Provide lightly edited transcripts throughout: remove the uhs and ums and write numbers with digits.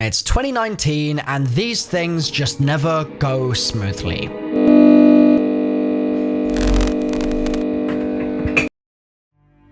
It's 2019 and these things just never go smoothly.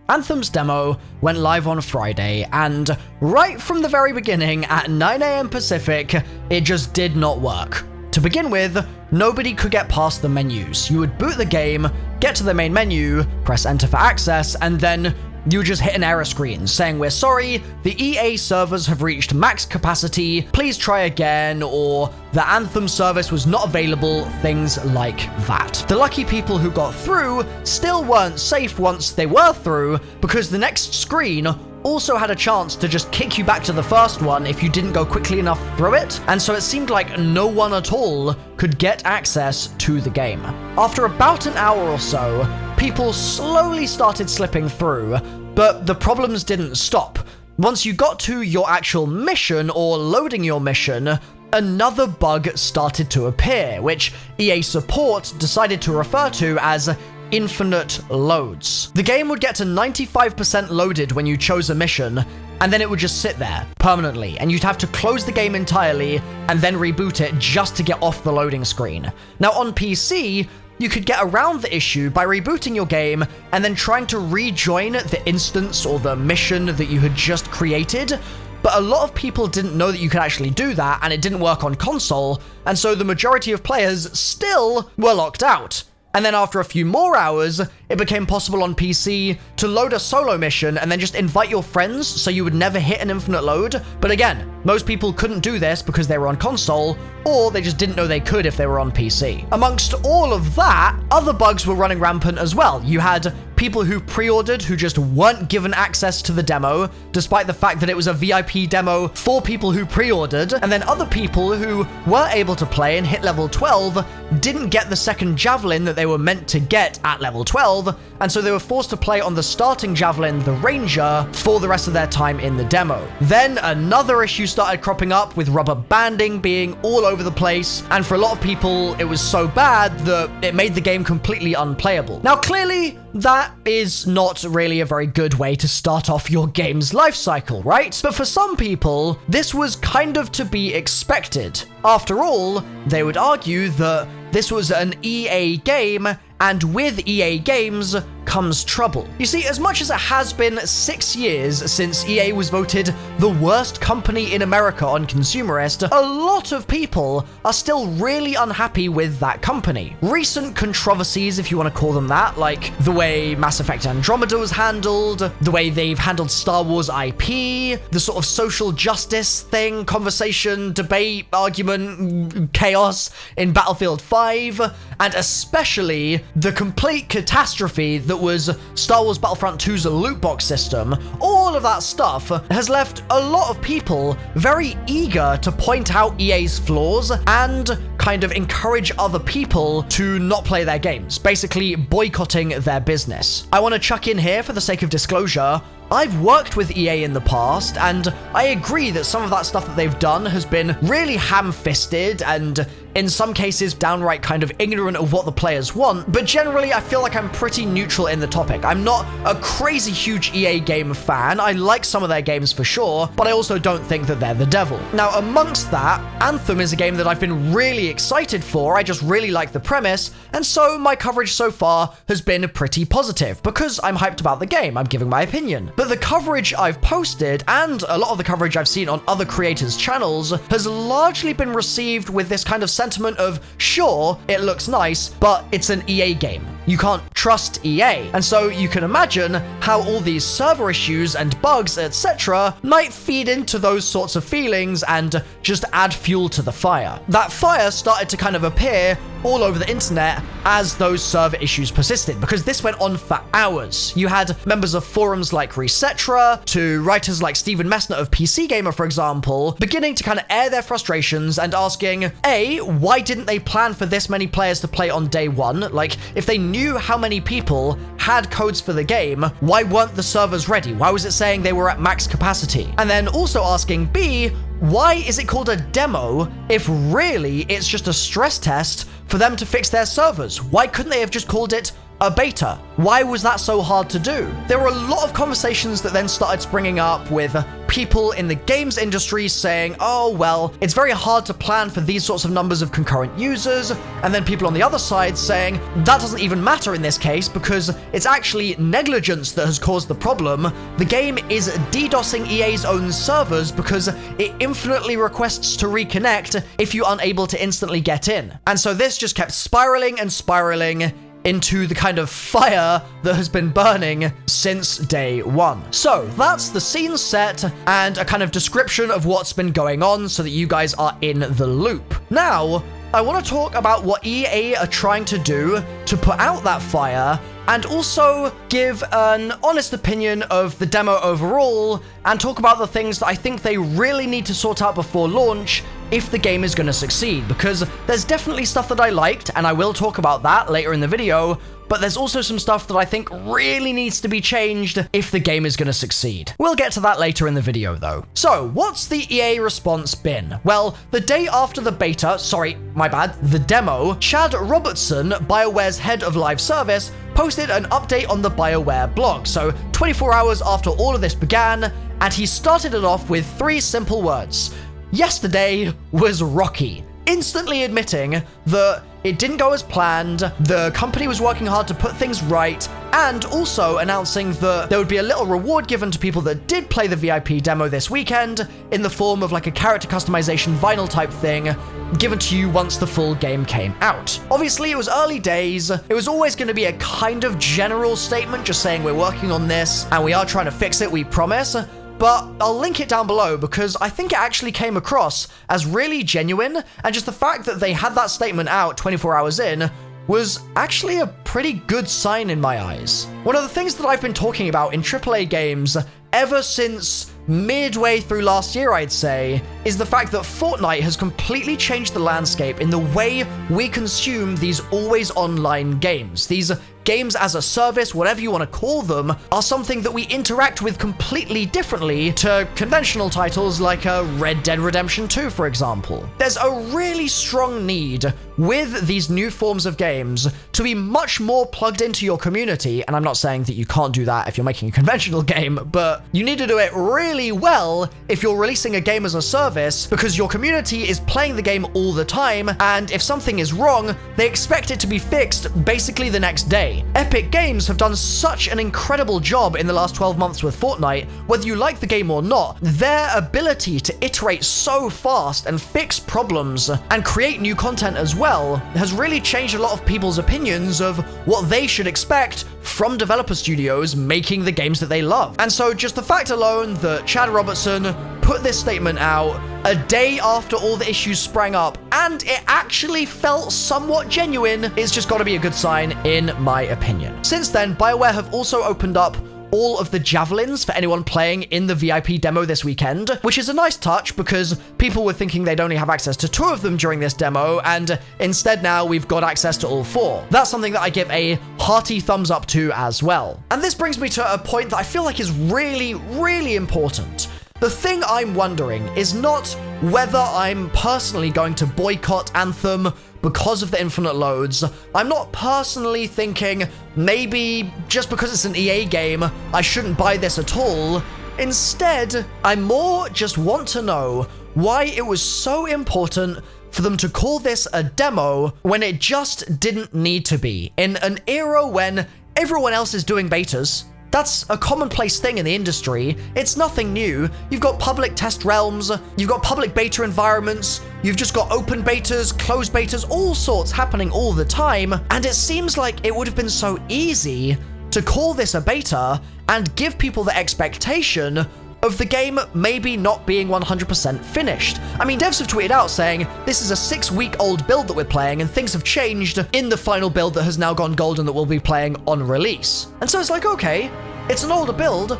Anthem's demo went live on Friday, and right from the very beginning at 9 AM Pacific, it just did not work. To begin with, nobody could get past the menus. You would boot the game, get to the main menu, press enter for access, and then you would just hit an error screen saying, "We're sorry, the EA servers have reached max capacity, please try again," or "The Anthem service was not available," things like that. The lucky people who got through still weren't safe once they were through, because the next screen also had a chance to just kick you back to the first one if you didn't go quickly enough through it, and so it seemed like no one at all could get access to the game. After about an hour or so, people slowly started slipping through, but the problems didn't stop. Once you got to your actual mission or loading your mission, another bug started to appear, which EA support decided to refer to as infinite loads. The game would get to 95% loaded when you chose a mission, and then it would just sit there permanently, and you'd have to close the game entirely and then reboot it just to get off the loading screen. Now on PC, you could get around the issue by rebooting your game and then trying to rejoin the instance or the mission that you had just created, but a lot of people didn't know that you could actually do that, and it didn't work on console, and so the majority of players still were locked out. And then after a few more hours, it became possible on PC to load a solo mission and then just invite your friends so you would never hit an infinite load. But again, most people couldn't do this because they were on console, or they just didn't know they could if they were on PC. Amongst all of that, other bugs were running rampant as well. You had people who pre-ordered who just weren't given access to the demo, despite the fact that it was a VIP demo for people who pre-ordered, and then other people who were able to play and hit level 12 didn't get the second javelin that they were meant to get at level 12, and so they were forced to play on the starting javelin, the Ranger, for the rest of their time in the demo. Then another issue started cropping up, with rubber banding being all over the place, and for a lot of people it was so bad that it made the game completely unplayable. Now clearly, that is not really a very good way to start off your game's life cycle, right? But for some people, this was kind of to be expected. After all, they would argue that this was an EA game, and with EA games comes trouble. You see, as much as it has been 6 years since EA was voted the worst company in America on Consumerist, a lot of people are still really unhappy with that company. Recent controversies, if you want to call them that, like the way Mass Effect Andromeda was handled, the way they've handled Star Wars IP, the sort of social justice thing, conversation, debate, argument, chaos in Battlefield 5, and especially the complete catastrophe that was Star Wars Battlefront 2's loot box system. All of that stuff has left a lot of people very eager to point out EA's flaws and kind of encourage other people to not play their games, basically boycotting their business. I want to chuck in here, for the sake of disclosure, I've worked with EA in the past, and I agree that some of that stuff that they've done has been really ham-fisted and in some cases downright kind of ignorant of what the players want, but generally I feel like I'm pretty neutral in the topic. I'm not a crazy huge EA game fan. I like some of their games for sure, but I also don't think that they're the devil. Now, amongst that, Anthem is a game that I've been really excited for. I just really like the premise, and so my coverage so far has been pretty positive because I'm hyped about the game. I'm giving my opinion. But the coverage I've posted, and a lot of the coverage I've seen on other creators' channels, has largely been received with this kind of sentiment of, sure, it looks nice, but it's an EA game. You can't trust EA. And so you can imagine how all these server issues and bugs, etc., might feed into those sorts of feelings and just add fuel to the fire. That fire started to kind of appear all over the internet as those server issues persisted, because this went on for hours. You had members of forums like Resetra to writers like Steven Messner of PC Gamer, for example, beginning to kind of air their frustrations and asking, A, why didn't they plan for this many players to play on day one? Like, if they knew how many people had codes for the game, why weren't the servers ready? Why was it saying they were at max capacity? And then also asking, B, why is it called a demo if really it's just a stress test for them to fix their servers? Why couldn't they have just called it a beta? Why was that so hard to do? There were a lot of conversations that then started springing up with people in the games industry saying, oh, well, it's very hard to plan for these sorts of numbers of concurrent users. And then people on the other side saying, that doesn't even matter in this case because it's actually negligence that has caused the problem. The game is DDoSing EA's own servers because it infinitely requests to reconnect if you're unable to instantly get in. And so this just kept spiraling and spiraling into the kind of fire that has been burning since day one. So that's the scene set and a kind of description of what's been going on so that you guys are in the loop. Now, I want to talk about what EA are trying to do to put out that fire and also give an honest opinion of the demo overall and talk about the things that I think they really need to sort out before launch if the game is going to succeed, because there's definitely stuff that I liked, and I will talk about that later in the video, but there's also some stuff that I think really needs to be changed if the game is going to succeed. We'll get to that later in the video though. So, what's the EA response been? Well, the day after the beta, the demo, Chad Robertson, BioWare's head of live service, posted an update on the BioWare blog, so 24 hours after all of this began, and he started it off with 3 simple words. Yesterday was rocky, instantly admitting that it didn't go as planned, the company was working hard to put things right, and also announcing that there would be a little reward given to people that did play the VIP demo this weekend in the form of like a character customization vinyl type thing given to you once the full game came out. Obviously, it was early days. It was always going to be a kind of general statement just saying we're working on this and we are trying to fix it, we promise. But I'll link it down below because I think it actually came across as really genuine, and just the fact that they had that statement out 24 hours in was actually a pretty good sign in my eyes. One of the things that I've been talking about in AAA games ever since midway through last year, I'd say, is the fact that Fortnite has completely changed the landscape in the way we consume these always online games. These games as a service, whatever you want to call them, are something that we interact with completely differently to conventional titles like Red Dead Redemption 2, for example. There's a really strong need with these new forms of games to be much more plugged into your community, and I'm not saying that you can't do that if you're making a conventional game, but you need to do it really well if you're releasing a game as a service, because your community is playing the game all the time, and if something is wrong, they expect it to be fixed basically the next day. Epic Games have done such an incredible job in the last 12 months with Fortnite, whether you like the game or not. Their ability to iterate so fast and fix problems and create new content as well has really changed a lot of people's opinions of what they should expect from developer studios making the games that they love. And so just the fact alone that Chad Robertson put this statement out a day after all the issues sprang up, and it actually felt somewhat genuine, it's just got to be a good sign in my opinion. Since then, BioWare have also opened up all of the javelins for anyone playing in the VIP demo this weekend, which is a nice touch because people were thinking they'd only have access to 2 of them during this demo, and instead now we've got access to all 4. That's something that I give a hearty thumbs up to as well. And this brings me to a point that I feel like is really, really important. The thing I'm wondering is not whether I'm personally going to boycott Anthem because of the infinite loads. I'm not personally thinking maybe just because it's an EA game, I shouldn't buy this at all. Instead, I more just want to know why it was so important for them to call this a demo when it just didn't need to be. In an era when everyone else is doing betas, that's a commonplace thing in the industry. It's nothing new. You've got public test realms, you've got public beta environments, you've just got open betas, closed betas, all sorts happening all the time, and it seems like it would have been so easy to call this a beta and give people the expectation of the game maybe not being 100% finished. I mean, devs have tweeted out saying, this is a 6-week-old build that we're playing, and things have changed in the final build that has now gone golden that we'll be playing on release. And so it's like, okay, it's an older build,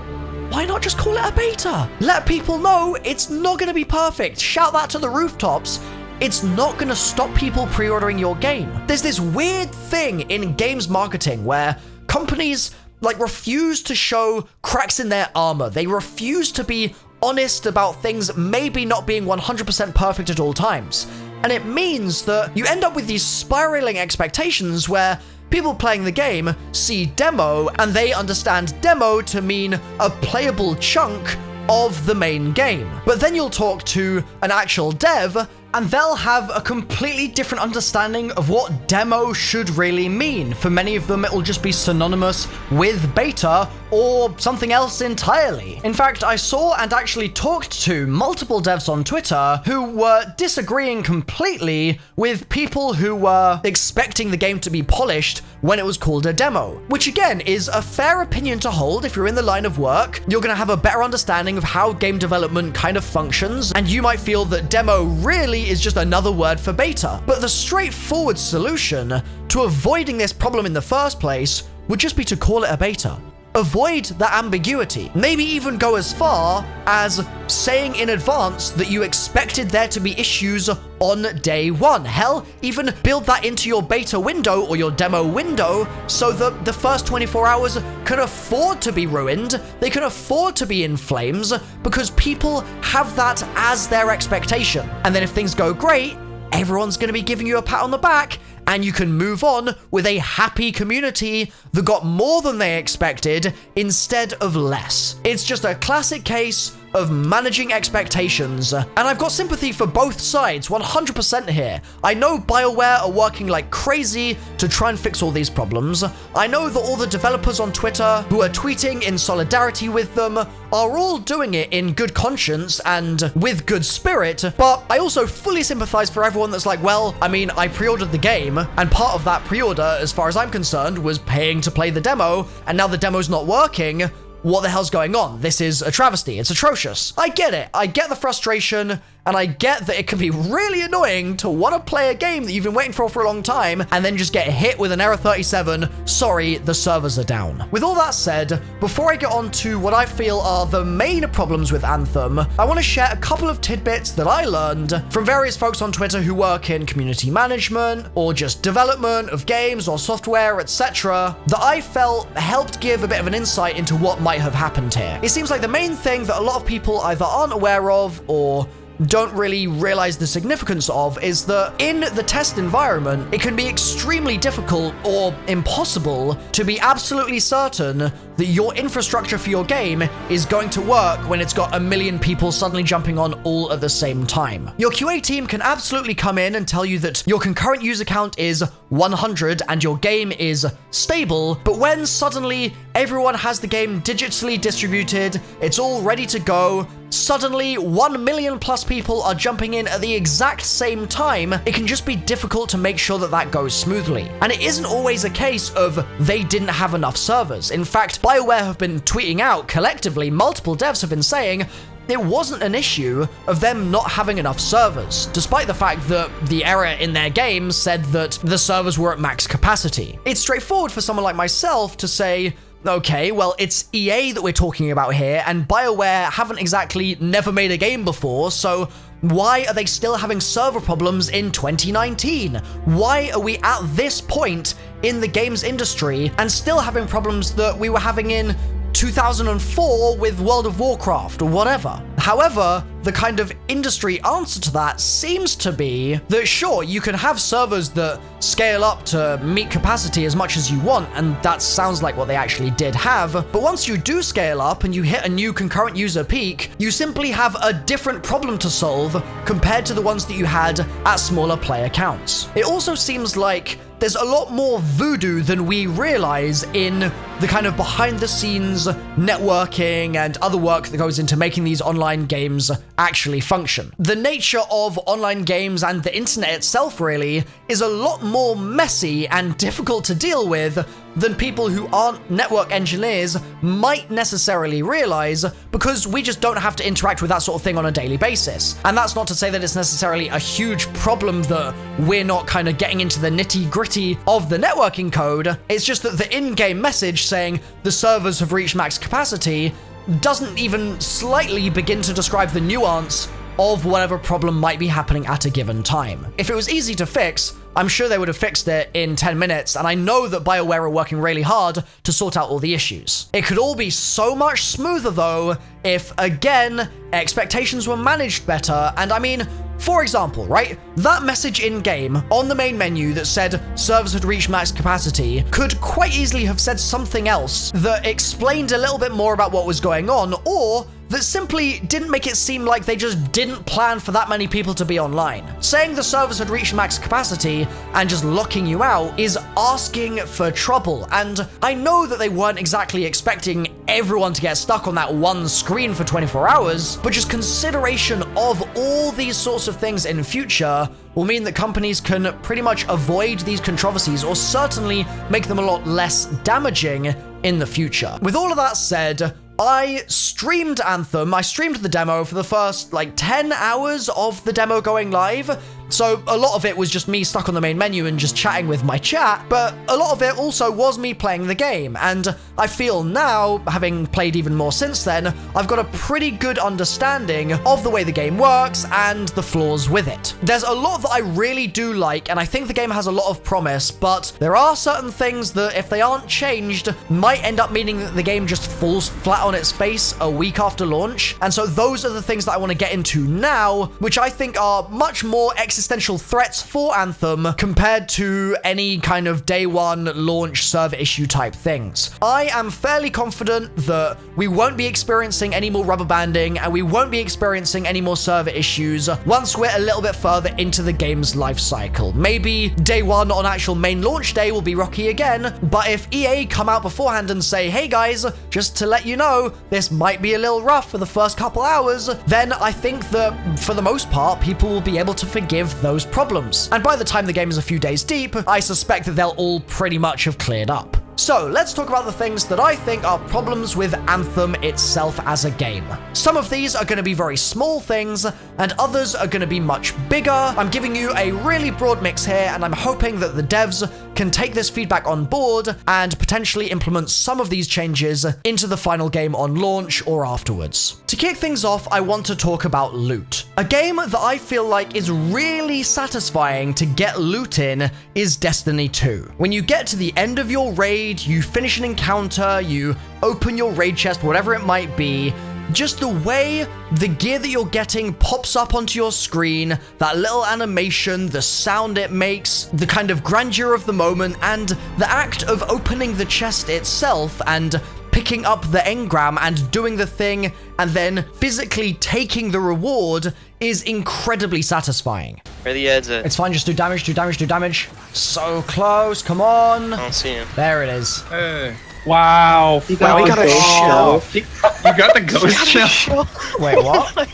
why not just call it a beta? Let people know it's not going to be perfect. Shout that to the rooftops. It's not going to stop people pre-ordering your game. There's this weird thing in games marketing where companies refuse to show cracks in their armor. They refuse to be honest about things maybe not being 100% perfect at all times. And it means that you end up with these spiraling expectations where people playing the game see demo and they understand demo to mean a playable chunk of the main game. But then you'll talk to an actual dev and they'll have a completely different understanding of what demo should really mean. For many of them, it will just be synonymous with beta or something else entirely. In fact, I saw and actually talked to multiple devs on Twitter who were disagreeing completely with people who were expecting the game to be polished when it was called a demo. Which again is a fair opinion to hold. If you're in the line of work, you're going to have a better understanding of how game development kind of functions, and you might feel that demo really is just another word for beta. But the straightforward solution to avoiding this problem in the first place would just be to call it a beta. Avoid that ambiguity. Maybe even go as far as saying in advance that you expected there to be issues on day one. Hell, even build that into your beta window or your demo window so that the first 24 hours can afford to be ruined. They can afford to be in flames because people have that as their expectation. And then if things go great, everyone's going to be giving you a pat on the back, and you can move on with a happy community that got more than they expected instead of less. It's just a classic case of managing expectations. And I've got sympathy for both sides, 100% here. I know BioWare are working like crazy to try and fix all these problems. I know that all the developers on Twitter who are tweeting in solidarity with them are all doing it in good conscience and with good spirit, but I also fully sympathize for everyone that's like, well, I mean, I pre-ordered the game, and part of that pre-order, as far as I'm concerned, was paying to play the demo, and now the demo's not working. What the hell's going on? This is a travesty. It's atrocious. I get it. I get the frustration, and I get that it can be really annoying to want to play a game that you've been waiting for a long time and then just get hit with an error 37, sorry, the servers are down. With all that said, before I get on to what I feel are the main problems with Anthem, I want to share a couple of tidbits that I learned from various folks on Twitter who work in community management or just development of games or software, etc., that I felt helped give a bit of an insight into what might have happened here. It seems like the main thing that a lot of people either aren't aware of or don't really realize the significance of is that in the test environment, it can be extremely difficult or impossible to be absolutely certain that your infrastructure for your game is going to work when it's got a million people suddenly jumping on all at the same time. Your QA team can absolutely come in and tell you that your concurrent user count is 100 and your game is stable, but when suddenly everyone has the game digitally distributed, it's all ready to go, suddenly 1 million plus people are jumping in at the exact same time, it can just be difficult to make sure that that goes smoothly. And it isn't always a case of they didn't have enough servers. In fact, BioWare have been tweeting out collectively, multiple devs have been saying, it wasn't an issue of them not having enough servers, despite the fact that the error in their game said that the servers were at max capacity. It's straightforward for someone like myself to say, okay, well, it's EA that we're talking about here, and BioWare haven't exactly never made a game before, so why are they still having server problems in 2019? Why are we at this point in the games industry and still having problems that we were having in 2004 with World of Warcraft or whatever? However, the kind of industry answer to that seems to be that sure, you can have servers that scale up to meet capacity as much as you want, and that sounds like what they actually did have, but once you do scale up and you hit a new concurrent user peak, you simply have a different problem to solve compared to the ones that you had at smaller player counts. It also seems like there's a lot more voodoo than we realize in the kind of behind the scenes networking and other work that goes into making these online games actually function. The nature of online games and the internet itself really is a lot more messy and difficult to deal with than people who aren't network engineers might necessarily realize, because we just don't have to interact with that sort of thing on a daily basis. And that's not to say that it's necessarily a huge problem that we're not kind of getting into the nitty-gritty of the networking code. It's just that the in-game message saying the servers have reached max capacity doesn't even slightly begin to describe the nuance of whatever problem might be happening at a given time. If it was easy to fix, I'm sure they would have fixed it in 10 minutes, and I know that BioWare are working really hard to sort out all the issues. It could all be so much smoother though if, again, expectations were managed better, and I mean, for example, right, that message in-game on the main menu that said servers had reached max capacity could quite easily have said something else that explained a little bit more about what was going on, or that simply didn't make it seem like they just didn't plan for that many people to be online. Saying the servers had reached max capacity and just locking you out is asking for trouble, and I know that they weren't exactly expecting everyone to get stuck on that one screen for 24 hours, but just consideration of all these sorts of things in future will mean that companies can pretty much avoid these controversies, or certainly make them a lot less damaging in the future. With all of that said, I streamed Anthem. I streamed the demo for the first, 10 hours of the demo going live. So a lot of it was just me stuck on the main menu and just chatting with my chat, but a lot of it also was me playing the game. And I feel now, having played even more since then, I've got a pretty good understanding of the way the game works and the flaws with it. There's a lot that I really do like, and I think the game has a lot of promise, but there are certain things that, if they aren't changed, might end up meaning that the game just falls flat on its face a week after launch. And so those are the things that I want to get into now, which I think are much more existential threats for Anthem compared to any kind of day one launch server issue type things. I am fairly confident that we won't be experiencing any more rubber banding, and we won't be experiencing any more server issues once we're a little bit further into the game's life cycle. Maybe day one on actual main launch day will be rocky again, but if EA come out beforehand and say, hey guys, just to let you know, this might be a little rough for the first couple hours, then I think that for the most part, people will be able to forgive those problems. And by the time the game is a few days deep, I suspect that they'll all pretty much have cleared up. So let's talk about the things that I think are problems with Anthem itself as a game. Some of these are going to be very small things, and others are going to be much bigger. I'm giving you a really broad mix here, and I'm hoping that the devs can take this feedback on board and potentially implement some of these changes into the final game on launch or afterwards. To kick things off, I want to talk about loot. A game that I feel like is really satisfying to get loot in is Destiny 2. When you get to the end of your raid, you finish an encounter, you open your raid chest, whatever it might be, just the way the gear that you're getting pops up onto your screen, that little animation, the sound it makes, the kind of grandeur of the moment, and the act of opening the chest itself and picking up the engram and doing the thing and then physically taking the reward is incredibly satisfying. Where the ads at? It's fine, just do damage, do damage, do damage. So close, come on. I don't see him. There it is. Hey. Wow. You got a shell. You got the ghost shell? Wait, what?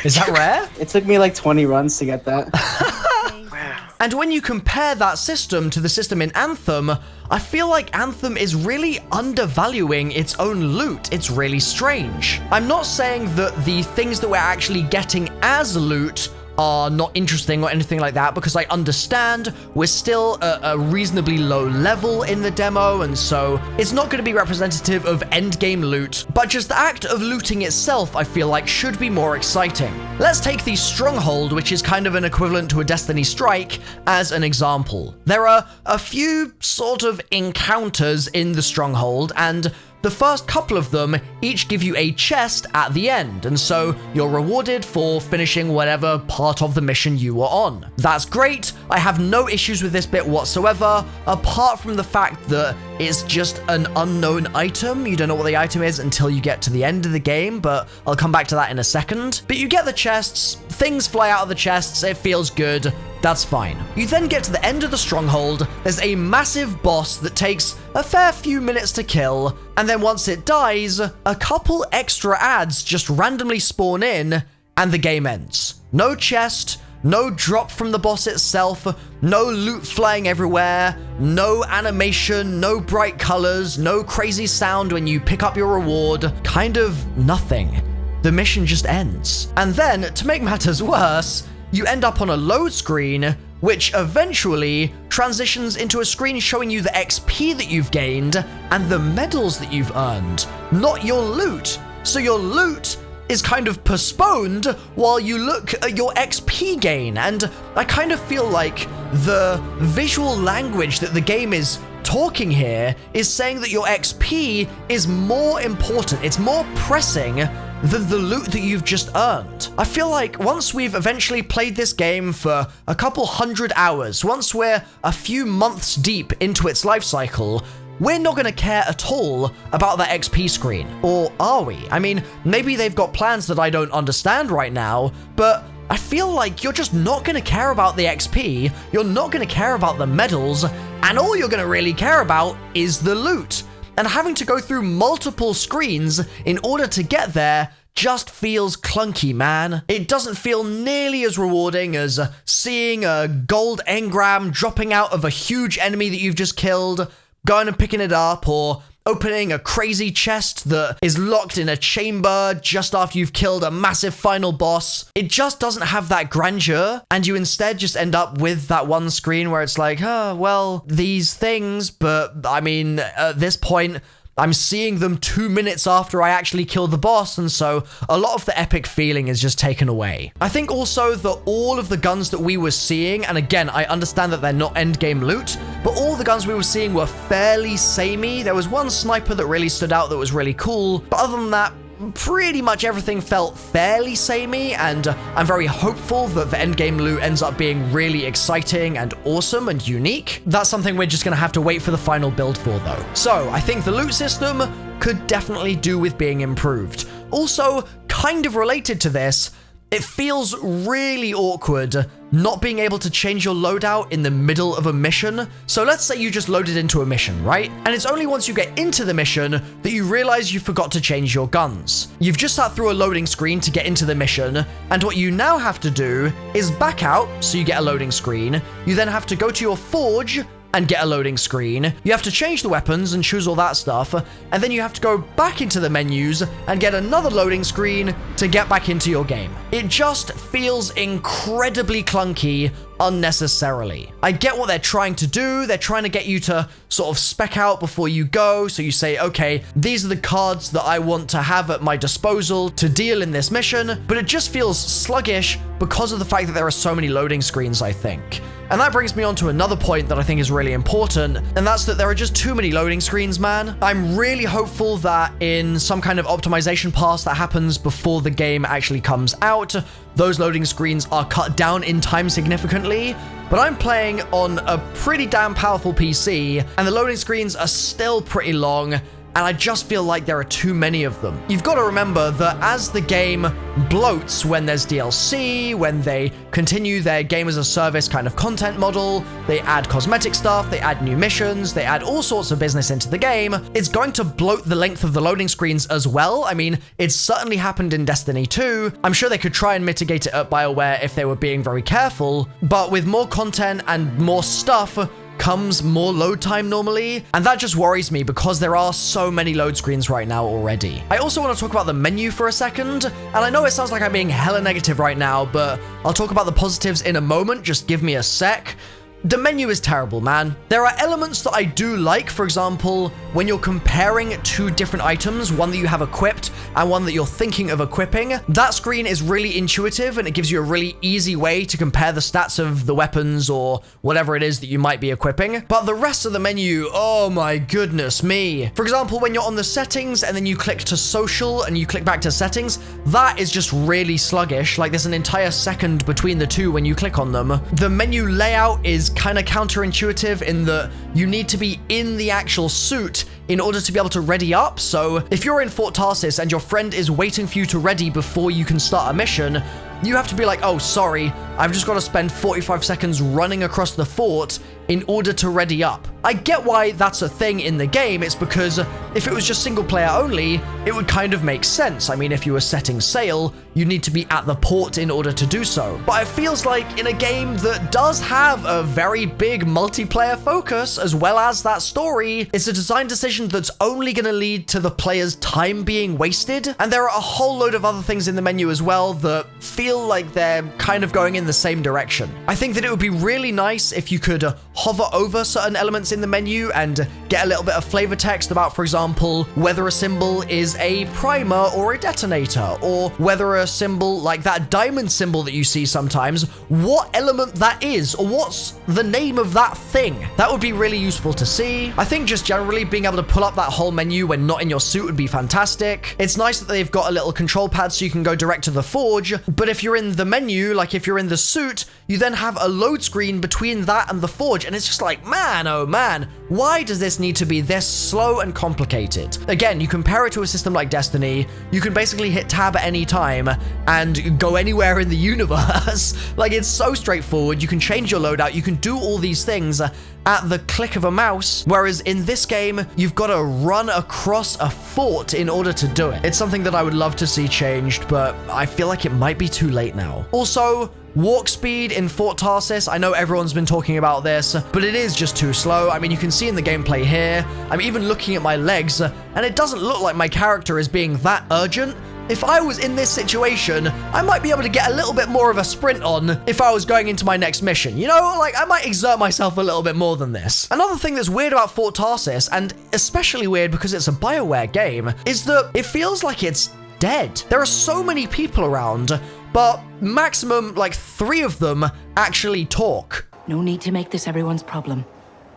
Is that rare? It took me like 20 runs to get that. Wow. And when you compare that system to the system in Anthem, I feel like Anthem is really undervaluing its own loot. It's really strange. I'm not saying that the things that we're actually getting as loot are not interesting or anything like that, because I understand we're still at a reasonably low level in the demo, and so it's not going to be representative of endgame loot, but just the act of looting itself I feel like should be more exciting. Let's take the Stronghold, which is kind of an equivalent to a Destiny Strike, as an example. There are a few sort of encounters in the Stronghold, and the first couple of them each give you a chest at the end, and so you're rewarded for finishing whatever part of the mission you were on. That's great. I have no issues with this bit whatsoever, apart from the fact that it's just an unknown item. You don't know what the item is until you get to the end of the game, but I'll come back to that in a second. But you get the chests, things fly out of the chests, it feels good. That's fine. You then get to the end of the Stronghold, there's a massive boss that takes a fair few minutes to kill, and then once it dies, a couple extra ads just randomly spawn in, and the game ends. No chest, no drop from the boss itself, no loot flying everywhere, no animation, no bright colors, no crazy sound when you pick up your reward, kind of nothing. The mission just ends. And then, to make matters worse, you end up on a load screen, which eventually transitions into a screen showing you the XP that you've gained and the medals that you've earned, not your loot. So your loot is kind of postponed while you look at your XP gain. And I kind of feel like the visual language that the game is talking here is saying that your XP is more important, it's more pressing than the loot that you've just earned. I feel like once we've eventually played this game for a couple hundred hours, once we're a few months deep into its life cycle, we're not going to care at all about that XP screen. Or are we? I mean, maybe they've got plans that I don't understand right now, but I feel like you're just not going to care about the XP, you're not going to care about the medals, and all you're going to really care about is the loot. And having to go through multiple screens in order to get there just feels clunky, man. It doesn't feel nearly as rewarding as seeing a gold engram dropping out of a huge enemy that you've just killed, going and picking it up, or opening a crazy chest that is locked in a chamber just after you've killed a massive final boss. It just doesn't have that grandeur, and you instead just end up with that one screen where it's like, oh, well, these things, but I mean, at this point, I'm seeing them 2 minutes after I actually kill the boss, and so a lot of the epic feeling is just taken away. I think also that all of the guns that we were seeing, and again, I understand that they're not endgame loot, but all the guns we were seeing were fairly samey. There was one sniper that really stood out that was really cool, but other than that, pretty much everything felt fairly samey, and I'm very hopeful that the endgame loot ends up being really exciting and awesome and unique. That's something we're just gonna have to wait for the final build for though. So I think the loot system could definitely do with being improved. Also, kind of related to this, it feels really awkward not being able to change your loadout in the middle of a mission. So let's say you just loaded into a mission, right? And it's only once you get into the mission that you realize you forgot to change your guns. You've just sat through a loading screen to get into the mission, and what you now have to do is back out, so you get a loading screen. You then have to go to your forge and get a loading screen. You have to change the weapons and choose all that stuff, and then you have to go back into the menus and get another loading screen to get back into your game. It just feels incredibly clunky unnecessarily. I get what they're trying to do. They're trying to get you to sort of spec out before you go. So you say, okay, these are the cards that I want to have at my disposal to deal in this mission, but it just feels sluggish because of the fact that there are so many loading screens, I think. And that brings me on to another point that I think is really important, and that's that there are just too many loading screens, man. I'm really hopeful that in some kind of optimization pass that happens before the game actually comes out, those loading screens are cut down in time significantly. But I'm playing on a pretty damn powerful PC, and the loading screens are still pretty long, and I just feel like there are too many of them. You've got to remember that as the game bloats when there's DLC, when they continue their game as a service kind of content model, they add cosmetic stuff, they add new missions, they add all sorts of business into the game, it's going to bloat the length of the loading screens as well. I mean, it's certainly happened in Destiny 2. I'm sure they could try and mitigate it at BioWare if they were being very careful, but with more content and more stuff comes more load time normally, and that just worries me because there are so many load screens right now already. I also want to talk about the menu for a second, and I know it sounds like I'm being hella negative right now, but I'll talk about the positives in a moment, just give me a sec. The menu is terrible, man. There are elements that I do like, for example, when you're comparing two different items, one that you have equipped and one that you're thinking of equipping. That screen is really intuitive and it gives you a really easy way to compare the stats of the weapons or whatever it is that you might be equipping. But the rest of the menu, oh my goodness me. For example, when you're on the settings and then you click to social and you click back to settings, that is just really sluggish. Like there's an entire second between the two when you click on them. The menu layout is kind of counterintuitive in that you need to be in the actual suit in order to be able to ready up. So if you're in Fort Tarsis and your friend is waiting for you to ready before you can start a mission, you have to be like, oh, sorry, I've just got to spend 45 seconds running across the fort in order to ready up. I get why that's a thing in the game. It's because if it was just single player only, it would kind of make sense. I mean, if you were setting sail, you need to be at the port in order to do so. But it feels like in a game that does have a very big multiplayer focus, as well as that story, it's a design decision that's only going to lead to the player's time being wasted. And there are a whole load of other things in the menu as well that feel like they're kind of going in the same direction. I think that it would be really nice if you could hover over certain elements in the menu and get a little bit of flavor text about, for example, whether a symbol is a primer or a detonator, or whether a symbol like that diamond symbol that you see sometimes, what element that is, or what's the name of that thing. That would be really useful to see. I think just generally being able to pull up that whole menu when not in your suit would be fantastic. It's nice that they've got a little control pad so you can go direct to the forge, but if you're in the menu, like if you're in the suit, you then have a load screen between that and the forge, and it's just like, man, oh man, why does this need to be this slow and complicated? Again, you compare it to a system like Destiny, you can basically hit tab at any time and go anywhere in the universe. Like, it's so straightforward. You can change your loadout, you can do all these things at the click of a mouse, whereas in this game, you've got to run across a fort in order to do it. It's something that I would love to see changed, but I feel like it might be too late now. Also, walk speed in Fort Tarsis, I know everyone's been talking about this, but it is just too slow. I mean, you can see in the gameplay here, I'm even looking at my legs, and it doesn't look like my character is being that urgent. If I was in this situation, I might be able to get a little bit more of a sprint on if I was going into my next mission. You know, like, I might exert myself a little bit more than this. Another thing that's weird about Fort Tarsis, and especially weird because it's a BioWare game, is that it feels like it's dead. There are so many people around, but maximum, like, 3 of them actually talk. No need to make this everyone's problem.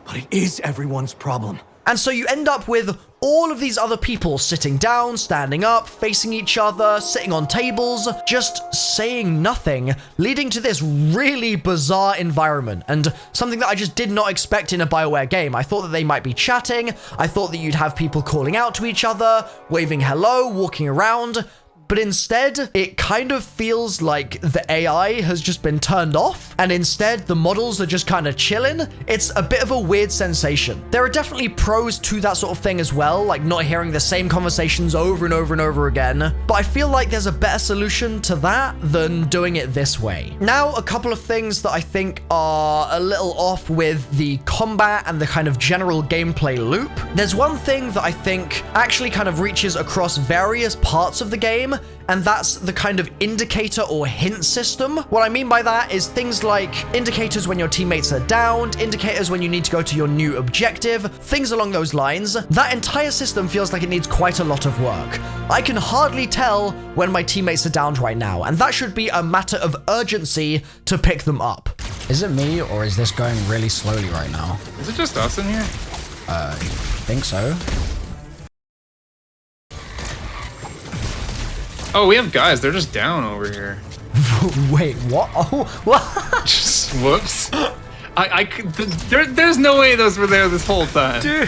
But it is everyone's problem. And so you end up with all of these other people sitting down, standing up, facing each other, sitting on tables, just saying nothing, leading to this really bizarre environment, and something that I just did not expect in a BioWare game. I thought that they might be chatting, I thought that you'd have people calling out to each other, waving hello, walking around, but instead, it kind of feels like the AI has just been turned off, and instead, the models are just kind of chilling. It's a bit of a weird sensation. There are definitely pros to that sort of thing as well, like not hearing the same conversations over and over and over again, but I feel like there's a better solution to that than doing it this way. Now, a couple of things that I think are a little off with the combat and the kind of general gameplay loop. There's one thing that I think actually kind of reaches across various parts of the game, and that's the kind of indicator or hint system. What I mean by that is things like indicators when your teammates are downed, indicators when you need to go to your new objective, things along those lines. That entire system feels like it needs quite a lot of work. I can hardly tell when my teammates are downed right now, and that should be a matter of urgency to pick them up. Is it me, or is this going really slowly right now? Is it just us in here? I think so. Oh, we have guys. They're just down over here. Wait, what? Oh, what? Just whoops. There's no way those were there this whole time. Dude.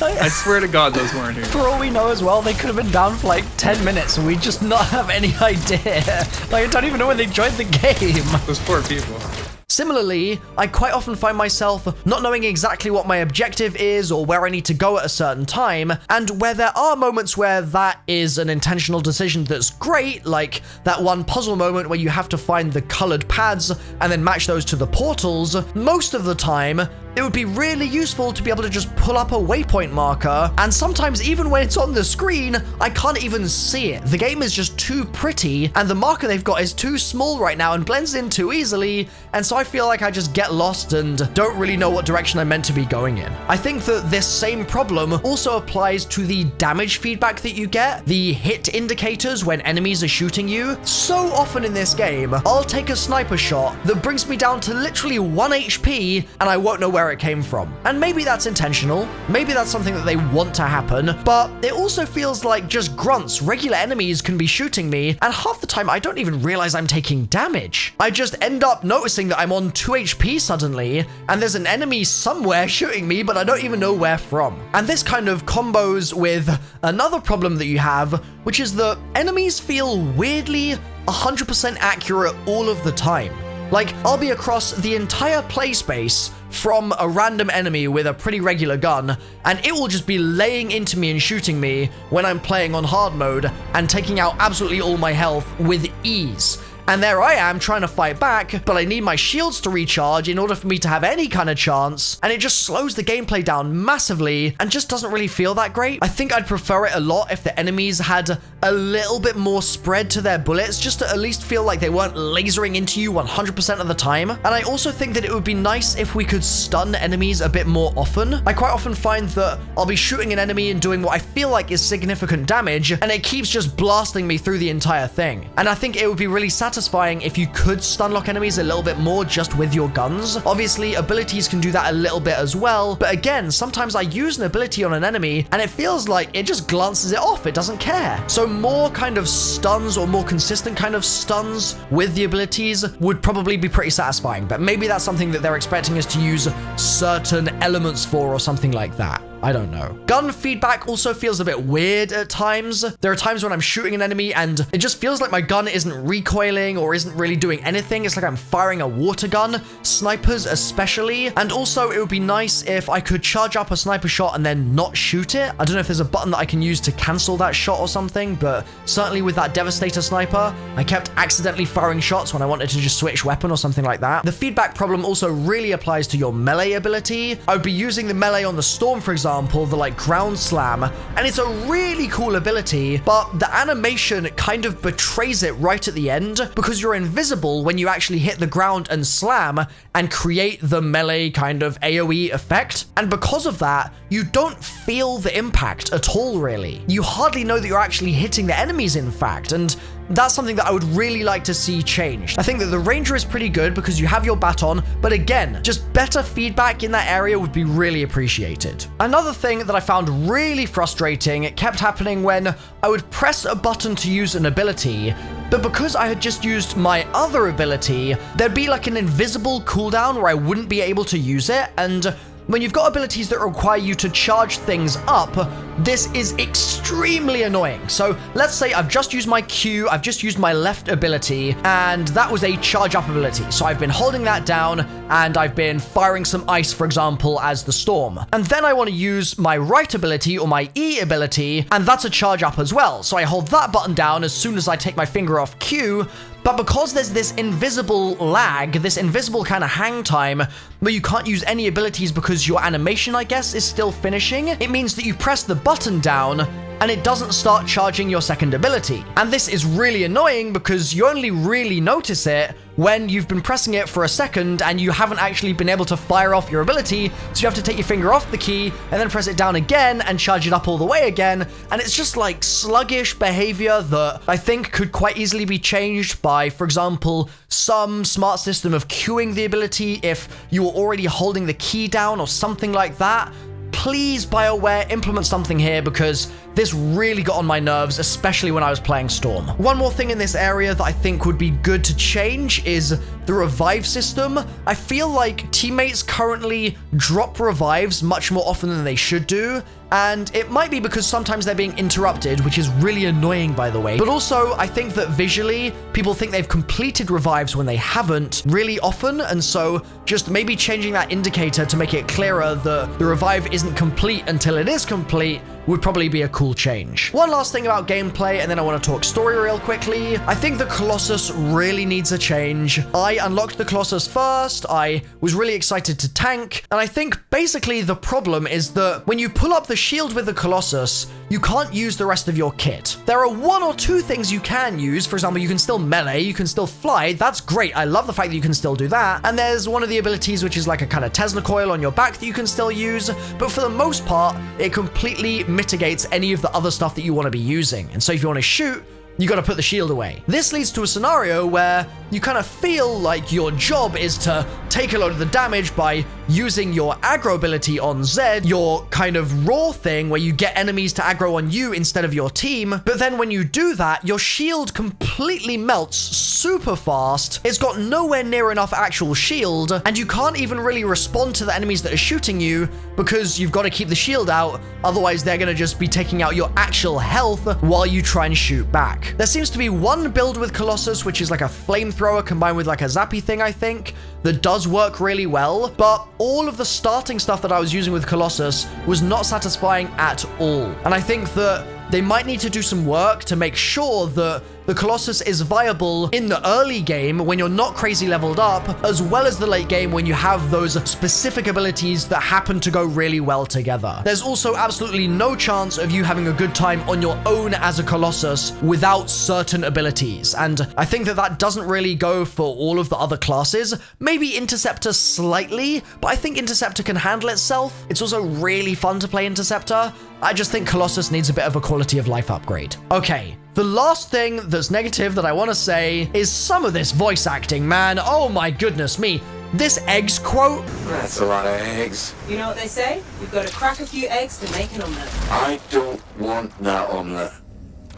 I swear to God, those weren't here. For all we know as well, they could have been down for like 10 minutes and we just not have any idea. Like, I don't even know when they joined the game. Those poor people. Similarly, I quite often find myself not knowing exactly what my objective is or where I need to go at a certain time, and where there are moments where that is an intentional decision that's great, like that one puzzle moment where you have to find the colored pads and then match those to the portals, most of the time, it would be really useful to be able to just pull up a waypoint marker, and sometimes even when it's on the screen, I can't even see it. The game is just too pretty, and the marker they've got is too small right now and blends in too easily, and so I feel like I just get lost and don't really know what direction I'm meant to be going in. I think that this same problem also applies to the damage feedback that you get, the hit indicators when enemies are shooting you. So often in this game, I'll take a sniper shot that brings me down to literally 1 HP, and I won't know where it came from. And maybe that's intentional, maybe that's something that they want to happen, but it also feels like just grunts, regular enemies can be shooting me, and half the time I don't even realize I'm taking damage. I just end up noticing that I'm on 2 HP suddenly, and there's an enemy somewhere shooting me, but I don't even know where from. And this kind of combos with another problem that you have, which is that enemies feel weirdly 100% accurate all of the time. Like, I'll be across the entire play space from a random enemy with a pretty regular gun, and it will just be laying into me and shooting me when I'm playing on hard mode and taking out absolutely all my health with ease. And there I am trying to fight back, but I need my shields to recharge in order for me to have any kind of chance. And it just slows the gameplay down massively and just doesn't really feel that great. I think I'd prefer it a lot if the enemies had a little bit more spread to their bullets, just to at least feel like they weren't lasering into you 100% of the time. And I also think that it would be nice if we could stun enemies a bit more often. I quite often find that I'll be shooting an enemy and doing what I feel like is significant damage, and it keeps just blasting me through the entire thing. And I think it would be really satisfying if you could stun lock enemies a little bit more just with your guns. Obviously, abilities can do that a little bit as well, but again, sometimes I use an ability on an enemy and it feels like it just glances it off, it doesn't care. So more kind of stuns or more consistent kind of stuns with the abilities would probably be pretty satisfying, but maybe that's something that they're expecting us to use certain elements for or something like that. I don't know. Gun feedback also feels a bit weird at times. There are times when I'm shooting an enemy and it just feels like my gun isn't recoiling or isn't really doing anything. It's like I'm firing a water gun, snipers especially. And also it would be nice if I could charge up a sniper shot and then not shoot it. I don't know if there's a button that I can use to cancel that shot or something, but certainly with that Devastator sniper, I kept accidentally firing shots when I wanted to just switch weapon or something like that. The feedback problem also really applies to your melee ability. I would be using the melee on the Storm, for example, the like ground slam, and it's a really cool ability, but the animation kind of betrays it right at the end because you're invisible when you actually hit the ground and slam and create the melee kind of AoE effect. And because of that, you don't feel the impact at all, really. You hardly know that you're actually hitting the enemies, in fact, and that's something that I would really like to see changed. I think that the Ranger is pretty good because you have your baton, but again, just better feedback in that area would be really appreciated. Another thing that I found really frustrating, it kept happening when I would press a button to use an ability, but because I had just used my other ability, there'd be like an invisible cooldown where I wouldn't be able to use it, and when you've got abilities that require you to charge things up, this is extremely annoying. So let's say I've just used my Q, I've just used my left ability, and that was a charge up ability. So I've been holding that down and I've been firing some ice, for example, as the Storm. And then I want to use my right ability or my E ability, and that's a charge up as well. So I hold that button down as soon as I take my finger off Q, but because there's this invisible lag, this invisible kind of hang time where you can't use any abilities because your animation, I guess, is still finishing, it means that you press the button down and it doesn't start charging your second ability. And this is really annoying because you only really notice it when you've been pressing it for a second and you haven't actually been able to fire off your ability, so you have to take your finger off the key and then press it down again and charge it up all the way again, and it's just like sluggish behavior that I think could quite easily be changed by, for example, some smart system of queuing the ability if you were already holding the key down or something like that. Please, BioWare, implement something here because this really got on my nerves, especially when I was playing Storm. One more thing in this area that I think would be good to change is the revive system. I feel like teammates currently drop revives much more often than they should do, and it might be because sometimes they're being interrupted, which is really annoying, by the way. But also, I think that visually, people think they've completed revives when they haven't really often, and so just maybe changing that indicator to make it clearer that the revive isn't complete until it is complete would probably be a cool change. One last thing about gameplay, and then I want to talk story real quickly. I think the Colossus really needs a change. I unlocked the Colossus first, I was really excited to tank, and I think basically the problem is that when you pull up the shield with the Colossus, you can't use the rest of your kit. There are one or two things you can use. For example, you can still melee, you can still fly. That's great. I love the fact that you can still do that. And there's one of the abilities which is like a kind of Tesla coil on your back that you can still use. But for the most part, it completely mitigates any of the other stuff that you want to be using. And so if you want to shoot, you got to put the shield away. This leads to a scenario where you kind of feel like your job is to take a load of the damage by using your aggro ability on Zed, your kind of raw thing where you get enemies to aggro on you instead of your team. But then when you do that, your shield completely melts super fast. It's got nowhere near enough actual shield, and you can't even really respond to the enemies that are shooting you because you've got to keep the shield out. Otherwise, they're going to just be taking out your actual health while you try and shoot back. There seems to be one build with Colossus, which is like a flamethrower combined with like a zappy thing, I think, that does work really well, but all of the starting stuff that I was using with Colossus was not satisfying at all. And I think that they might need to do some work to make sure that the Colossus is viable in the early game when you're not crazy leveled up, as well as the late game when you have those specific abilities that happen to go really well together. There's also absolutely no chance of you having a good time on your own as a Colossus without certain abilities, and I think that that doesn't really go for all of the other classes. Maybe Interceptor slightly, but I think Interceptor can handle itself. It's also really fun to play Interceptor. I just think Colossus needs a bit of a quality of life upgrade. Okay, the last thing that's negative that I want to say is some of this voice acting, man. Oh my goodness me. This eggs quote. That's a lot of eggs. You know what they say? You've got to crack a few eggs to make an omelette. I don't want that omelette.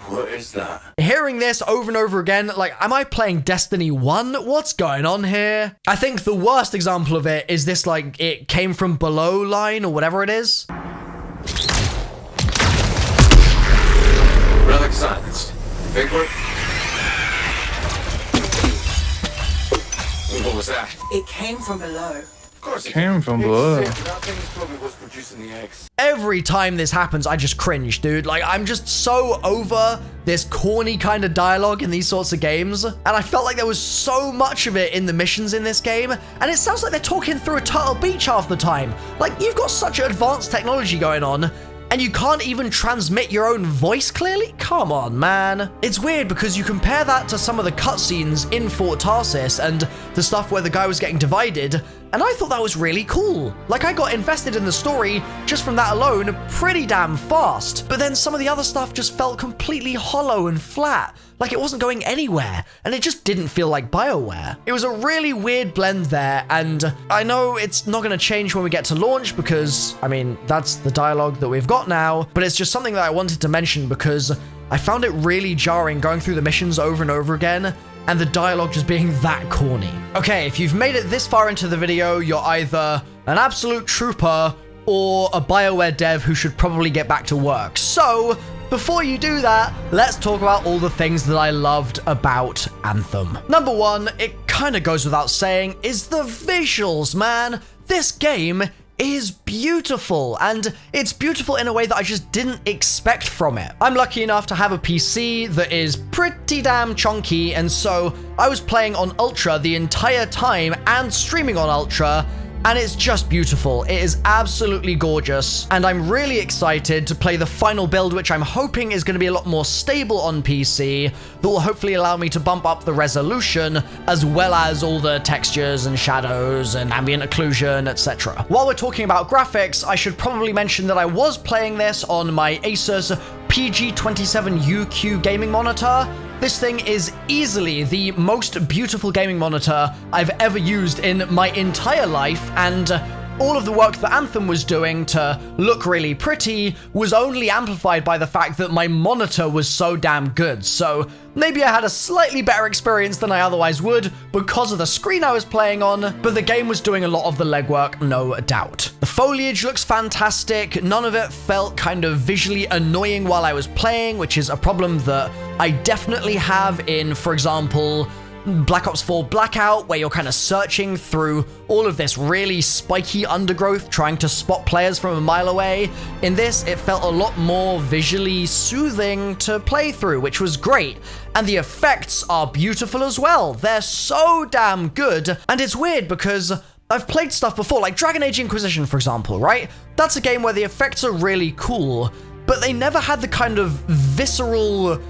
What is that? Hearing this over and over again, like, am I playing Destiny 1? What's going on here? I think the worst example of it is this, like, it came from below line or whatever it is. Relic silenced. Big one. What was that? It came from below. Of course it Came from below. That thing is probably what's producing the eggs. Every time this happens, I just cringe, dude. Like, I'm just so over this corny kind of dialogue in these sorts of games. And I felt like there was so much of it in the missions in this game. And it sounds like they're talking through a Turtle Beach half the time. Like, you've got such advanced technology going on, and you can't even transmit your own voice clearly? Come on, man. It's weird because you compare that to some of the cutscenes in Fort Tarsis and the stuff where the guy was getting divided, and I thought that was really cool. Like, I got invested in the story just from that alone pretty damn fast. But then some of the other stuff just felt completely hollow and flat. Like it wasn't going anywhere, and it just didn't feel like BioWare. It was a really weird blend there, and I know it's not going to change when we get to launch because, I mean, that's the dialogue that we've got now, but it's just something that I wanted to mention because I found it really jarring going through the missions over and over again, and the dialogue just being that corny. Okay, if you've made it this far into the video, you're either an absolute trooper or a BioWare dev who should probably get back to work. So, before you do that, let's talk about all the things that I loved about Anthem. Number one, it kind of goes without saying, is the visuals, man. This game is beautiful, and it's beautiful in a way that I just didn't expect from it. I'm lucky enough to have a PC that is pretty damn chunky, and so I was playing on Ultra the entire time and streaming on Ultra, and it's just beautiful. It is absolutely gorgeous, and I'm really excited to play the final build, which I'm hoping is going to be a lot more stable on PC, that will hopefully allow me to bump up the resolution, as well as all the textures and shadows and ambient occlusion, etc. While we're talking about graphics, I should probably mention that I was playing this on my Asus PG27UQ gaming monitor. This thing is easily the most beautiful gaming monitor I've ever used in my entire life, and all of the work that Anthem was doing to look really pretty was only amplified by the fact that my monitor was so damn good. So maybe I had a slightly better experience than I otherwise would because of the screen I was playing on, but the game was doing a lot of the legwork, no doubt. The foliage looks fantastic. None of it felt kind of visually annoying while I was playing, which is a problem that I definitely have in, for example, Black Ops 4 Blackout, where you're kind of searching through all of this really spiky undergrowth trying to spot players from a mile away. In this, it felt a lot more visually soothing to play through, which was great. And the effects are beautiful as well. They're so damn good. And it's weird because I've played stuff before, like Dragon Age Inquisition, for example, right? That's a game where the effects are really cool, but they never had the kind of visceral,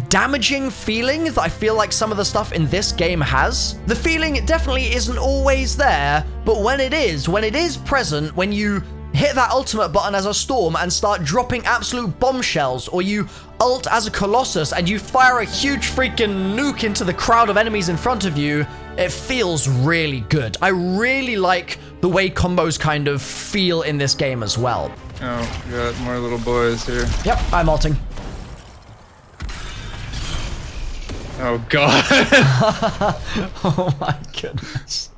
damaging feeling that I feel like some of the stuff in this game has. The feeling definitely isn't always there, but when it is present, when you hit that ultimate button as a Storm and start dropping absolute bombshells, or you ult as a Colossus and you fire a huge freaking nuke into the crowd of enemies in front of you, it feels really good. I really like the way combos kind of feel in this game as well. Oh, we got more little boys here. Yep, I'm ulting. Oh god. Oh my goodness.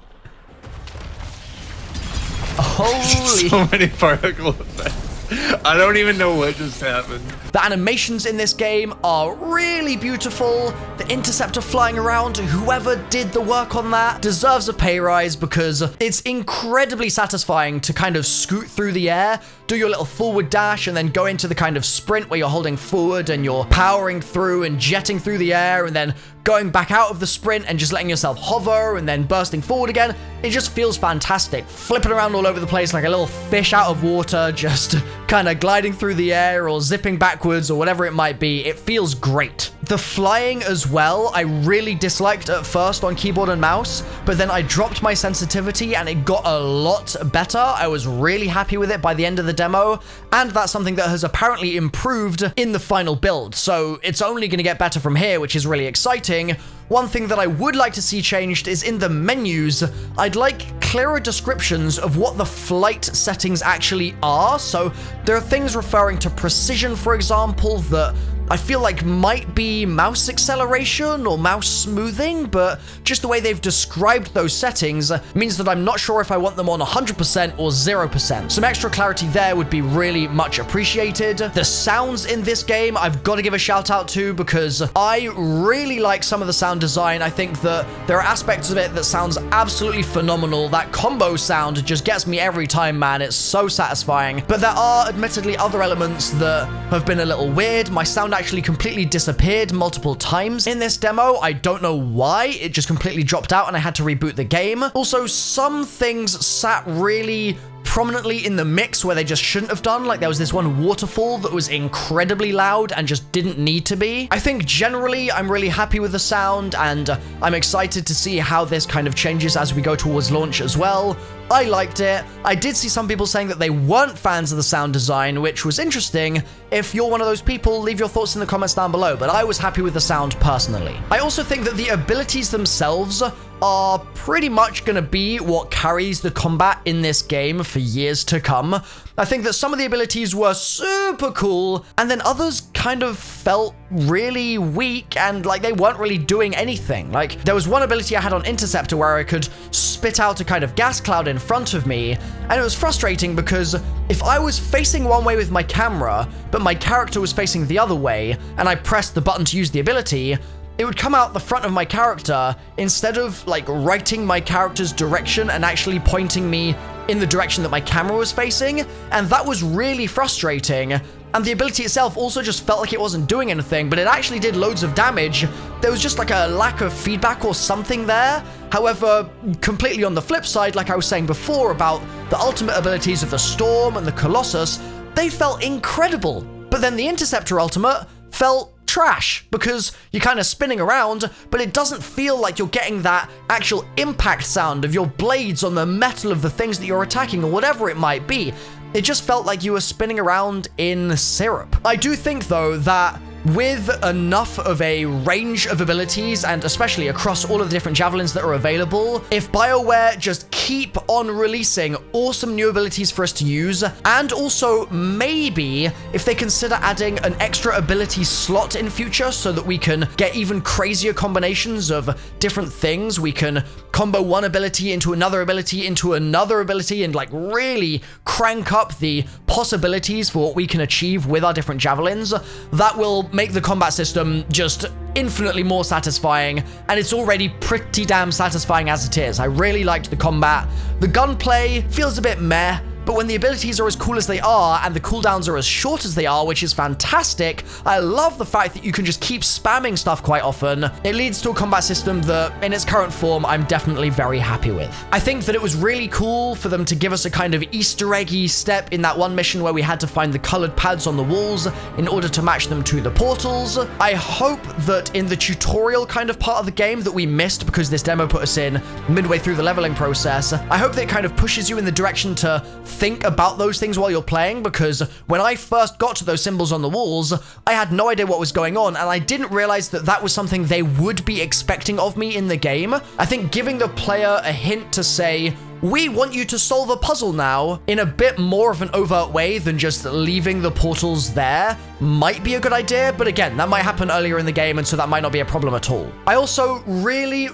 Holy. So many particle effects. I don't even know what just happened. The animations in this game are really beautiful. The interceptor flying around, whoever did the work on that deserves a pay rise because it's incredibly satisfying to kind of scoot through the air, do your little forward dash, and then go into the kind of sprint where you're holding forward and you're powering through and jetting through the air and then going back out of the sprint and just letting yourself hover and then bursting forward again. It just feels fantastic. Flipping around all over the place like a little fish out of water, just kind of gliding through the air or zipping backwards or whatever it might be. It feels great. The flying as well, I really disliked at first on keyboard and mouse, but then I dropped my sensitivity and it got a lot better. I was really happy with it by the end of the demo, and that's something that has apparently improved in the final build, so it's only going to get better from here, which is really exciting. One thing that I would like to see changed is in the menus, I'd like clearer descriptions of what the flight settings actually are. So there are things referring to precision, for example, that I feel like might be mouse acceleration or mouse smoothing, but just the way they've described those settings means that I'm not sure if I want them on 100% or 0%. Some extra clarity there would be really much appreciated. The sounds in this game, I've got to give a shout out to because I really like some of the sound design. I think that there are aspects of it that sounds absolutely phenomenal. That combo sound just gets me every time, man. It's so satisfying. But there are admittedly other elements that have been a little weird. My sound actually completely disappeared multiple times in this demo. I don't know why. It just completely dropped out and I had to reboot the game. Also, some things sat really prominently in the mix where they just shouldn't have done. Like there was this one waterfall that was incredibly loud and just didn't need to be. I think generally I'm really happy with the sound and I'm excited to see how this kind of changes as we go towards launch as well. I liked it. I did see some people saying that they weren't fans of the sound design, which was interesting. If you're one of those people, leave your thoughts in the comments down below, but I was happy with the sound personally. I also think that the abilities themselves are pretty much going to be what carries the combat in this game for years to come. I think that some of the abilities were super cool, and then others kind of felt really weak and like they weren't really doing anything. Like there was one ability I had on Interceptor where I could spit out a kind of gas cloud in front of me, and it was frustrating because if I was facing one way with my camera, but my character was facing the other way, and I pressed the button to use the ability, it would come out the front of my character instead of like writing my character's direction and actually pointing me in the direction that my camera was facing, and that was really frustrating. And the ability itself also just felt like it wasn't doing anything, but it actually did loads of damage. There was just like a lack of feedback or something there. However, completely on the flip side, like I was saying before about the ultimate abilities of the Storm and the Colossus, they felt incredible. But then the Interceptor ultimate felt trash because you're kind of spinning around, but it doesn't feel like you're getting that actual impact sound of your blades on the metal of the things that you're attacking or whatever it might be. It just felt like you were spinning around in syrup. I do think though that with enough of a range of abilities, and especially across all of the different javelins that are available, if BioWare just keep on releasing awesome new abilities for us to use, and also maybe if they consider adding an extra ability slot in future so that we can get even crazier combinations of different things, we can combo one ability into another ability and like really crank up the possibilities for what we can achieve with our different javelins, that will make the combat system just infinitely more satisfying, and it's already pretty damn satisfying as it is. I really liked the combat. The gunplay feels a bit meh, but when the abilities are as cool as they are and the cooldowns are as short as they are, which is fantastic, I love the fact that you can just keep spamming stuff quite often. It leads to a combat system that, in its current form, I'm definitely very happy with. I think that it was really cool for them to give us a kind of Easter eggy step in that one mission where we had to find the colored pads on the walls in order to match them to the portals. I hope that in the tutorial kind of part of the game that we missed because this demo put us in midway through the leveling process, I hope that it kind of pushes you in the direction to think about those things while you're playing, because when I first got to those symbols on the walls, I had no idea what was going on, and I didn't realize that that was something they would be expecting of me in the game. I think giving the player a hint to say, we want you to solve a puzzle now in a bit more of an overt way than just leaving the portals there might be a good idea, but again, that might happen earlier in the game, and so that might not be a problem at all. I also really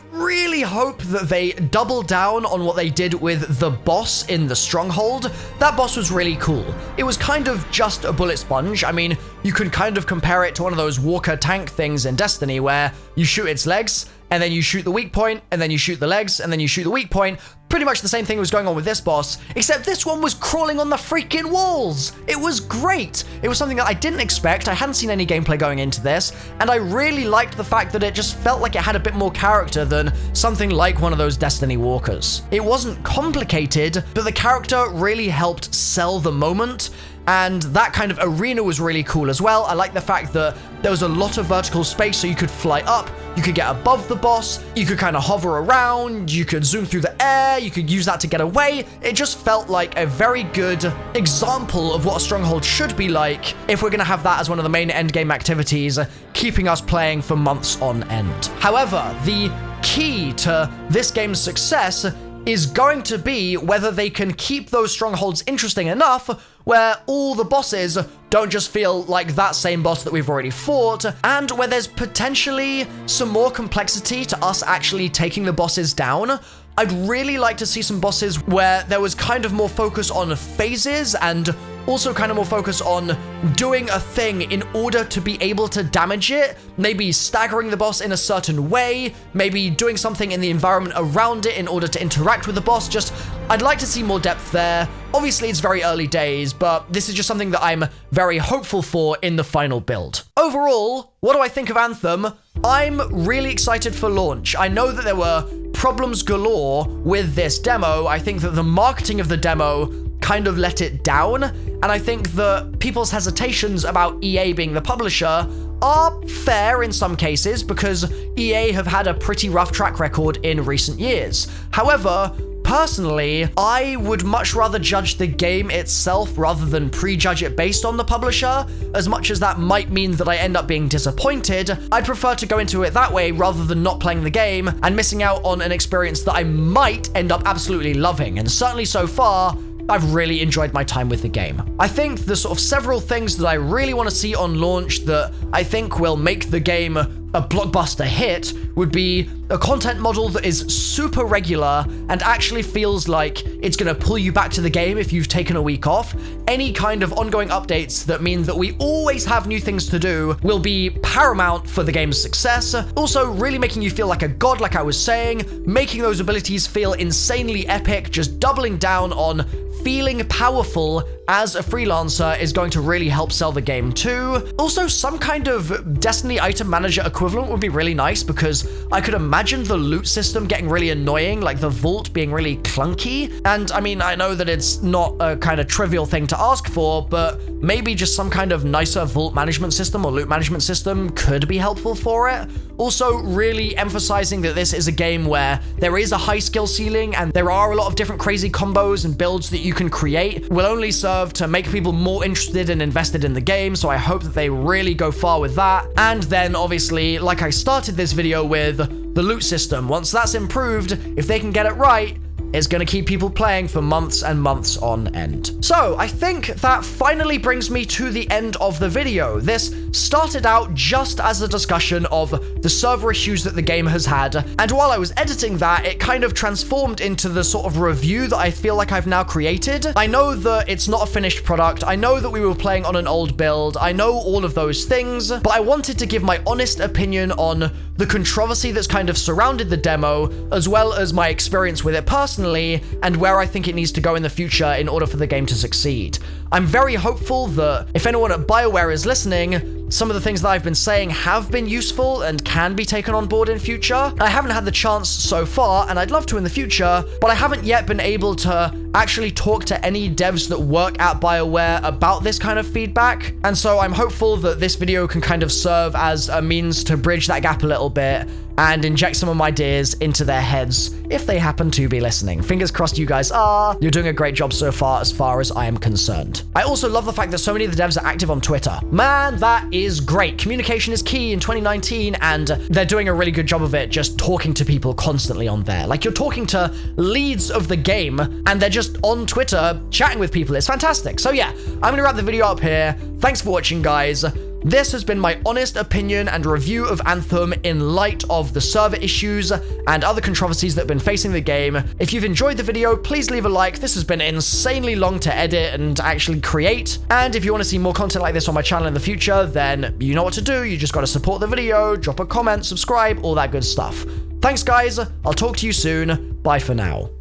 hope that they double down on what they did with the boss in the stronghold. That boss was really cool. It was kind of just a bullet sponge. I mean, you can kind of compare it to one of those walker tank things in Destiny where you shoot its legs, and then you shoot the weak point, and then you shoot the legs, and then you shoot the weak point. Pretty much the same thing was going on with this boss, except this one was crawling on the freaking walls. It was great. It was something that I didn't expect. I hadn't seen any gameplay going into this, and I really liked the fact that it just felt like it had a bit more character than something like one of those Destiny walkers. It wasn't complicated, but the character really helped sell the moment, and that kind of arena was really cool as well. I like the fact that there was a lot of vertical space, so you could fly up, you could get above the boss, you could kind of hover around, you could zoom through the air, you could use that to get away. It just felt like a very good example of what a stronghold should be like if we're going to have that as one of the main endgame activities, keeping us playing for months on end. However, the key to this game's success is going to be whether they can keep those strongholds interesting enough where all the bosses don't just feel like that same boss that we've already fought, and where there's potentially some more complexity to us actually taking the bosses down. I'd really like to see some bosses where there was kind of more focus on phases and also kind of more focus on doing a thing in order to be able to damage it, maybe staggering the boss in a certain way, maybe doing something in the environment around it in order to interact with the boss. Just, I'd like to see more depth there. Obviously, it's very early days, but this is just something that I'm very hopeful for in the final build. Overall, what do I think of Anthem? I'm really excited for launch. I know that there were problems galore with this demo. I think that the marketing of the demo kind of let it down, and I think that people's hesitations about EA being the publisher are fair in some cases because EA have had a pretty rough track record in recent years. However, personally, I would much rather judge the game itself rather than prejudge it based on the publisher. As much as that might mean that I end up being disappointed, I'd prefer to go into it that way rather than not playing the game and missing out on an experience that I might end up absolutely loving. And certainly so far, I've really enjoyed my time with the game. I think the sort of several things that I really want to see on launch that I think will make the game a blockbuster hit would be a content model that is super regular and actually feels like it's going to pull you back to the game if you've taken a week off. Any kind of ongoing updates that mean that we always have new things to do will be paramount for the game's success. Also, really making you feel like a god, like I was saying, making those abilities feel insanely epic, just doubling down on feeling powerful as a freelancer is going to really help sell the game too. Also, some kind of Destiny item manager equivalent would be really nice because I could imagine the loot system getting really annoying, like the vault being really clunky. And I mean, I know that it's not a kind of trivial thing to ask for, but maybe just some kind of nicer vault management system or loot management system could be helpful for it. Also, really emphasizing that this is a game where there is a high skill ceiling and there are a lot of different crazy combos and builds that you can create will only serve to make people more interested and invested in the game, so I hope that they really go far with that. And then obviously, like I started this video with, the loot system. Once that's improved, if they can get it right, it's going to keep people playing for months and months on end. So I think that finally brings me to the end of the video. This started out just as a discussion of the server issues that the game has had, and while I was editing that, it kind of transformed into the sort of review that I feel like I've now created. I know that it's not a finished product, I know that we were playing on an old build, I know all of those things, but I wanted to give my honest opinion on the controversy that's kind of surrounded the demo, as well as my experience with it personally, and where I think it needs to go in the future in order for the game to succeed. I'm very hopeful that if anyone at BioWare is listening, some of the things that I've been saying have been useful and can be taken on board in future. I haven't had the chance so far, and I'd love to in the future, but I haven't yet been able to actually talk to any devs that work at BioWare about this kind of feedback, and so I'm hopeful that this video can kind of serve as a means to bridge that gap a little bit and inject some of my ideas into their heads if they happen to be listening. Fingers crossed you guys are. You're doing a great job so far as I am concerned. I also love the fact that so many of the devs are active on Twitter. Man, that is great. Communication is key in 2019, and they're doing a really good job of it, just talking to people constantly on there. Like, you're talking to leads of the game, and they're just on Twitter chatting with people. It's fantastic. So yeah, I'm gonna wrap the video up here. Thanks for watching, guys. This has been my honest opinion and review of Anthem in light of the server issues and other controversies that have been facing the game. If you've enjoyed the video, please leave a like. This has been insanely long to edit and actually create. And if you want to see more content like this on my channel in the future, then you know what to do. You just got to support the video, drop a comment, subscribe, all that good stuff. Thanks, guys. I'll talk to you soon. Bye for now.